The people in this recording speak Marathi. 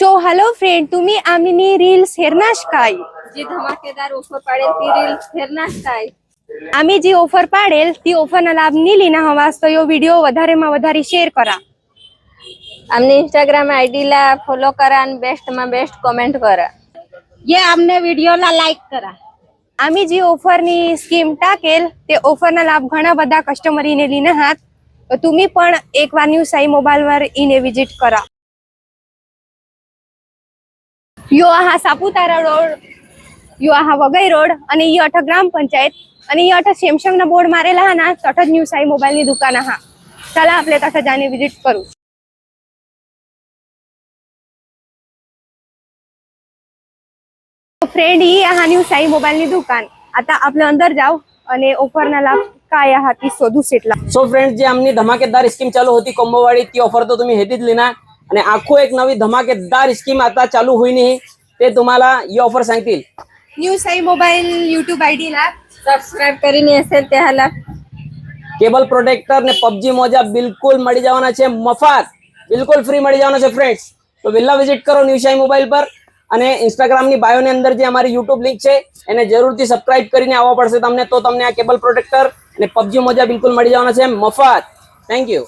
सो हॅलो फ्रेंड, तुम्ही आम्ही रील्स हेरनाश काय? जी धमाकेदार ऑफर पाडेल ती रील्स हेरनाश काय? आम्ही जी ऑफर पाडेल ती ऑफरना लाभ नी ना हवास तो यो व्हिडिओ વધારેમાં વધારે शेअर करा. आमने इंस्टाग्राम आईडी ला फॉलो करा आणि बेस्ट માં बेस्ट कमेंट करा. ये आमने व्हिडिओला लाईक करा. आम्ही जी ऑफરની સ્કીમ टाकेल તે ઓફરના લાભ ઘણા બધા કસ્ટમરીને લીને હાત, તો तुम्ही पण એકવાર ન્યૂ સાઈ મોબાઈલवर ઈને વિઝિટ करा. यो आहा सापुतारा रोड, यो आहा वगई रोड અને ઈ અઠ ગ્રામ પંચાયત અને ઈ અઠ સેમસંગ ના બોર્ડ મારેલા હા ના તઠ ન્યू साई मोबाइल ની दुकान हा. चला आपले तठ जाने विजिट करू. फ्रेंड ही आहा न्यू साई मोबाइल नी दुकान. आता आपले अंदर जाओ અને ઓફરના લાભ काय आहा ती शोधू सेटला. सो फ्रेंड्स, जी आमनी धमाकेदार स्कीम चालू होती कोंबोवाडी ती ऑफर तो तुम्ही हेतीच लिना आणि आखो एक नवी धमाकेदार स्कीम आता चालू होईनी ते तुम्हाला ही ऑफर सांगतील. New Sai mobile YouTube ID ला સબસ્ક્રાઇબ કરીને અसेल त्याला केबल प्रोटेक्टर ने पबजी मोजा बिल्कुल मળી જવાના છે મફત, बिल्कुल फ्री મળી જવાના છે फ्रेंड्स. तो वेला विजिट करो न्यू साई मोबाइल पर અને ઇન્સ્ટાગ્રામ ની બાયો ની અંદર જે અમારી YouTube લિંક છે એને જરૂરથી સબસ્ક્રાઇબ કરીને આવવા પડશે તમને, તો તમને આ કેબલ પ્રોટેક્ટર અને પબજી મોજા બિલકુલ મળી જવાના છે મફત. Thank you.